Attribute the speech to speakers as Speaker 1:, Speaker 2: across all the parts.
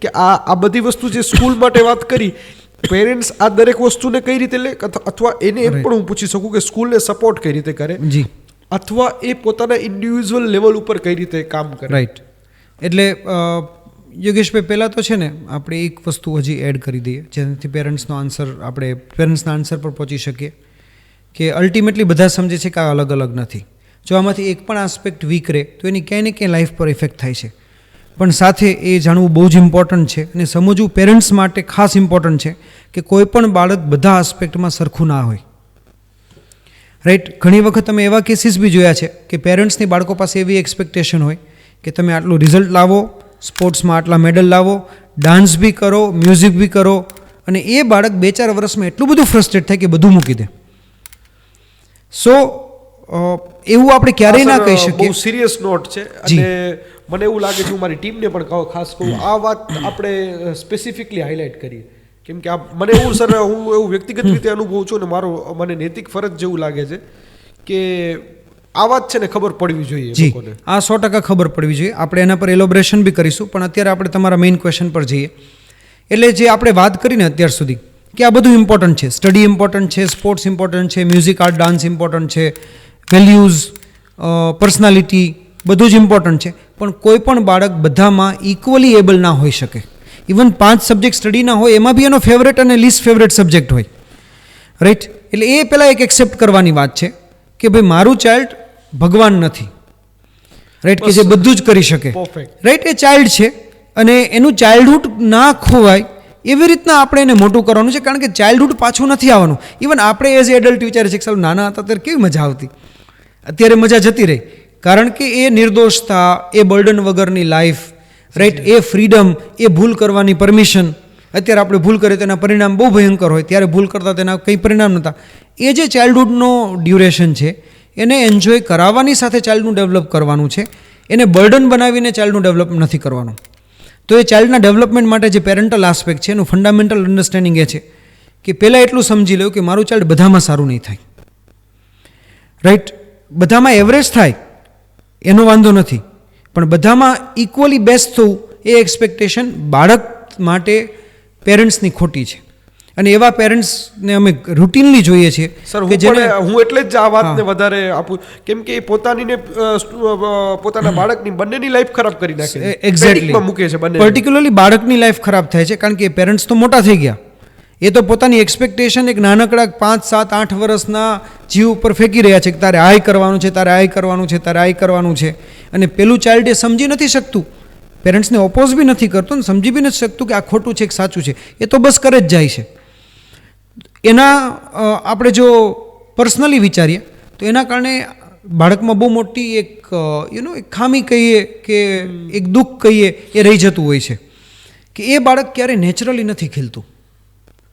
Speaker 1: કે આ બધી વસ્તુ જે સ્કૂલ માટે વાત કરી, પેરેન્ટ્સ આ દરેક વસ્તુને કઈ રીતે લે, અથવા એને એમ પણ હું પૂછી શકું કે સ્કૂલને સપોર્ટ કઈ રીતે કરે,
Speaker 2: જી,
Speaker 1: અથવા એ પોતાના ઇન્ડિવિજ્યુઅલ લેવલ ઉપર કઈ રીતે કામ કરે.
Speaker 2: રાઈટ. એટલે યોગેશભાઈ પહેલાં તો છે ને આપણે એક વસ્તુ હજી એડ કરી દઈએ જેનાથી પેરેન્ટ્સના આન્સર પર પહોંચી શકીએ કે અલ્ટિમેટલી બધા સમજે છે કે આ અલગ અલગ નથી. જો આમાંથી એક પણ આસ્પેક્ટ વીક રહે તો એની ક્યાંય ને ક્યાંય લાઈફ પર ઇફેક્ટ થાય છે. પણ સાથે એ જાણવું બહુ જ ઇમ્પોર્ટન્ટ છે અને સમજવું પેરેન્ટ્સ માટે ખાસ ઇમ્પોર્ટન્ટ છે કે કોઈ પણ બાળક બધા આસ્પેક્ટમાં સરખું ના હોય. રાઈટ. ઘણી વખત તમે એવા કેસીસ બી જોયા છે કે પેરેન્ટ્સની બાળકો પાસે એવી એક્સપેક્ટેશન હોય કે તમે આટલું રિઝલ્ટ લાવો, સ્પોર્ટ્સમાં આટલા મેડલ લાવો, ડાન્સ બી કરો, મ્યુઝિક બી કરો, અને એ બાળક 2-4 વર્ષમાં એટલું બધું ફ્રસ્ટ્રેટ થાય કે બધું મૂકી દે. સો એવું આપણે ક્યારેય ના કહી શકીએ.
Speaker 1: બહુ સિરિયસ નોટ છે અને મને એવું લાગે છે, હું મારી ટીમને પણ ખાસ કહું, આ વાત આપણે સ્પેસિફિકલી હાઇલાઇટ કરીએ, કેમ કે મને એવું હું એવું વ્યક્તિગત રીતે અનુભવું છું અને મને નૈતિક ફરજ જેવું લાગે છે કે આ વાત છે ને ખબર પડવી જોઈએ લોકોને.
Speaker 2: આ 100% ખબર પડવી જોઈએ. આપણે એના પર એલોબરેશન બી કરીશું, પણ અત્યારે આપણે તમારા મેઇન ક્વેશ્ચન પર જઈએ. એટલે જે આપણે વાત કરીને અત્યાર સુધી કે આ બધું ઇમ્પોર્ટન્ટ છે, સ્ટડી ઇમ્પોર્ટન્ટ છે, સ્પોર્ટ્સ ઇમ્પોર્ટન્ટ છે, મ્યુઝિક, આર્ટ, ડાન્સ ઇમ્પોર્ટન્ટ છે, વેલ્યુઝ, પર્સનાલિટી બધું જ ઇમ્પોર્ટન્ટ છે, પણ કોઈ પણ બાળક બધામાં ઇક્વલી એબલ ના હોઈ શકે. ઇવન 5 સબ્જેક્ટ સ્ટડી ના હોય એમાં બી એનો ફેવરેટ અને લીસ્ટ ફેવરેટ સબ્જેક્ટ હોય. રાઈટ. એટલે એ પહેલાં એક એક્સેપ્ટ કરવાની વાત છે કે ભાઈ મારું ચાઇલ્ડ ભગવાન નથી. રાઈટ. કે જે બધું જ કરી શકે. રાઈટ. એ ચાઇલ્ડ છે અને એનું ચાઇલ્ડહુડ ના ખોવાય એવી રીતના આપણે એને મોટું કરવાનું છે, કારણ કે ચાઇલ્ડહુડ પાછું નથી આવવાનું. ઇવન આપણે એઝ એડલ્ટ વિચારે છે કે ચાલો નાના હતા ત્યારે કેવી મજા આવતી, અત્યારે મજા જતી રહી, કારણ કે એ નિર્દોષતા, એ બર્ડન વગરની લાઈફ, રાઈટ, એ ફ્રીડમ, એ ભૂલ કરવાની પરમિશન. અત્યારે આપણે ભૂલ કરીએ તો એના પરિણામ બહુ ભયંકર હોય, ત્યારે ભૂલ કરતા તેના કંઈ પરિણામ નહોતા. એ જે ચાઇલ્ડહુડનો ડ્યુરેશન છે એને એન્જોય કરાવવાની સાથે ચાઇલ્ડનું ડેવલપ કરવાનું છે, એને બર્ડન બનાવીને ચાઇલ્ડનું ડેવલપ નથી કરવાનું. તો એ ચાઇલ્ડના ડેવલપમેન્ટ માટે જે પેરેન્ટલ આસ્પેક્ટ છે એનું ફંડામેન્ટલ અન્ડરસ્ટેન્ડિંગ એ છે કે પહેલાં એટલું સમજી લો કે મારું ચાઇલ્ડ બધામાં સારું નહીં થાય. રાઈટ. બધામાં એવરેજ થાય એનો વાંધો નથી, પણ બધામાં ઇક્વલી બેસ્ટ થવું એ એક્સપેક્ટેશન બાળક માટે પેરેન્ટ્સની ખોટી છે. અને એવા પેરેન્ટ્સને અમે રૂટીનલી જોઈએ છીએ.
Speaker 1: સર, હું એટલે જ આ વાતને વધારે આપું, કેમ કે એ પોતાની પોતાના બાળકની બંનેની લાઈફ ખરાબ કરી નાખે છે.
Speaker 2: એક્ઝેક્ટલી
Speaker 1: મૂકે છે બંને.
Speaker 2: પર્ટિક્યુલરલી બાળકની લાઈફ ખરાબ થાય છે, કારણ કે પેરેન્ટ્સ તો મોટા થઈ ગયા, એ તો પોતાની એક્સપેક્ટેશન એક નાનકડા 5, 7, 8 વર્ષના જીવ ઉપર ફેંકી રહ્યા છે કે તારે આય કરવાનું છે, તારે આય કરવાનું છે, તારે આય કરવાનું છે. અને પેલું ચાઇલ્ડ એ સમજી નથી શકતું, પેરેન્ટ્સને ઓપોઝ બી નથી કરતું, સમજી બી નથી શકતું કે આ ખોટું છે કે સાચું છે, એ તો બસ કરે જ જાય છે. એના આપણે જો પર્સનલી વિચારીએ તો એના કારણે બાળકમાં બહુ મોટી એક એક ખામી કહીએ કે એક દુઃખ કહીએ એ રહી જતું હોય છે કે એ બાળક ક્યારેય નેચરલી નથી ખીલતું.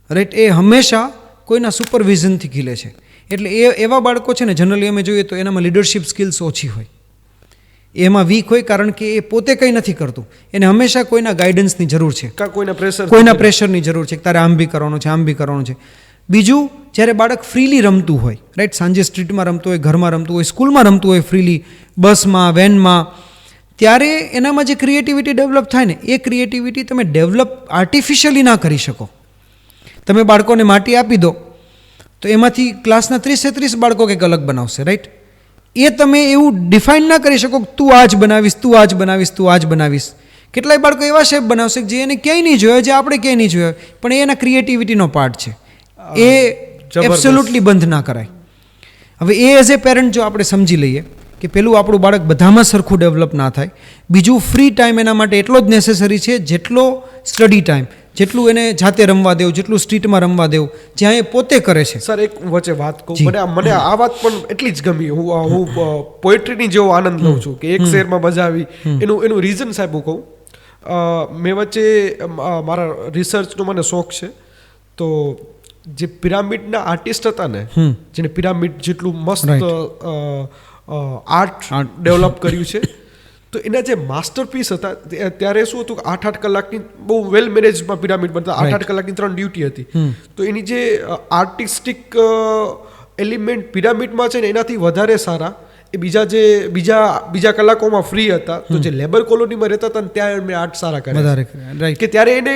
Speaker 2: રાઈટ. એ હંમેશા કોઈના સુપરવિઝનથી ખીલે છે. એટલે એવા બાળકો છે ને જનરલી અમે જોઈએ તો એનામાં લીડરશિપ સ્કિલ્સ ઓછી હોય, એમાં વીક હોય, કારણ કે એ પોતે કંઈ નથી કરતું, એને હંમેશા કોઈના ગાઈડન્સની જરૂર છે, કોઈના પ્રેશરની જરૂર છે કે તારે આમ બી કરવાનું છે, આમ બી કરવાનું છે. બીજું, જ્યારે બાળક ફ્રીલી રમતું હોય, રાઈટ, સાંજે સ્ટ્રીટમાં રમતું હોય, ઘરમાં રમતું હોય, સ્કૂલમાં રમતું હોય, ફ્રીલી બસમાં, વેનમાં, ત્યારે એનામાં જે ક્રિએટિવિટી ડેવલપ થાય ને એ ક્રિએટિવિટી તમે ડેવલપ આર્ટિફિશિયલી ના કરી શકો. તમે બાળકોને માટી આપી દો તો એમાંથી ક્લાસના 30-30 બાળકો કંઈક અલગ બનાવશે. રાઈટ. એ તમે એવું ડિફાઇન ના કરી શકો તું આ જ બનાવીશ, તું આ જ બનાવીશ, તું આ જ બનાવીશ. કેટલાય બાળકો એવા શેપ બનાવશે જે એને ક્યાંય નહીં જોયો, જે આપણે ક્યાંય નહીં જોયો, પણ એ એના ક્રિએટિવિટીનો પાર્ટ છે. એ એબ્સોલ્યુટલી બંધ ના કરાય. હવે એ એઝ એ પેરેન્ટ જો આપણે સમજી લઈએ કે પેલું આપણું બાળક બધામાં સરખું ડેવલપ ના થાય, બીજું ફ્રી ટાઈમ એના માટે એટલો જ નેસેસરી છે જેટલો સ્ટડી ટાઈમ, જેટલું એને જાતે રમવા દેવું, જેટલું સ્ટ્રીટમાં રમવા દેવું, જ્યાં એ પોતે કરે છે.
Speaker 1: સર, એક વચ્ચે વાત કહું, મને આ વાત પણ એટલી જ ગમી. હું પોએટ્રીની જેવો આનંદ લઉં છું કે એક શેરમાં મજા આવી. એનું રીઝન સાહેબ હું કહું, મેં વચ્ચે મારા રિસર્ચનો મને શોખ છે, તો જે પિરામિડના આર્ટિસ્ટ હતા ને, જેને પિરામિડ જેટલું મસ્ત આર્ટ ડેવલપ કર્યું છે, તો એના જે માસ્ટરપીસ હતા ત્યારે શું હતું કે 8-8 કલાકની બહુ વેલ મેનેજમાં પિરામિડ બનતા, 8-8 કલાકની 3 ડ્યુટી હતી. તો એની જે આર્ટિસ્ટિક એલિમેન્ટ પિરામિડમાં છે ને એનાથી વધારે સારા એ બીજા કલાકોમાં ફ્રી હતા, તો જે લેબર કોલોનીમાં રહેતા હતા ને ત્યાં એમણે આર્ટ સારા કર્યા
Speaker 2: વધારે રાઈટ
Speaker 1: કે ત્યારે એને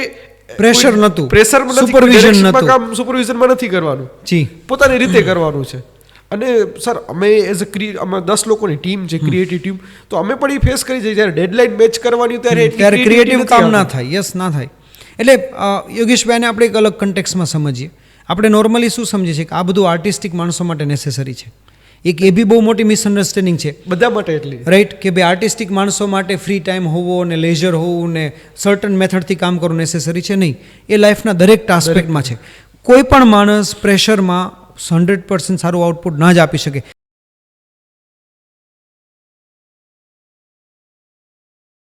Speaker 2: પ્રેશર નહોતું,
Speaker 1: પ્રેશરમાં
Speaker 2: સુપરવિઝન નહોતું,
Speaker 1: કામ સુપરવિઝનમાં નથી કરવાનું,
Speaker 2: જી
Speaker 1: પોતાની રીતે કરવાનું છે. અને સર અમે એઝ અમે 10 લોકોની ટીમ છે, ક્રિએટિવ ટીમ, તો અમે પણ એ ફેસ કરી છે જ્યારે ડેડલાઇન મેચ કરવાની
Speaker 2: ત્યારે ક્રિએટિવ કામ ના થાય. યસ, ના થાય. એટલે યોગેશભાઈને આપણે એક અલગ કન્ટેક્સમાં સમજીએ. આપણે નોર્મલી શું સમજીએ છીએ કે આ બધું આર્ટિસ્ટિક માણસો માટે નેસેસરી છે. એક એ બી બહુ મોટી મિસઅન્ડરસ્ટેન્ડિંગ છે
Speaker 1: બધા માટે, એટલી
Speaker 2: રાઈટ, કે ભાઈ આર્ટિસ્ટિક માણસો માટે ફ્રી ટાઈમ હોવો ને લેઝર હોવું ને સર્ટન મેથડથી કામ કરવું નેસેસરી છે. નહીં, એ લાઈફના દરેક આસ્પેક્ટમાં છે. કોઈ પણ માણસ પ્રેશરમાં 100% સારું આઉટપુટ ના જ આપી શકે.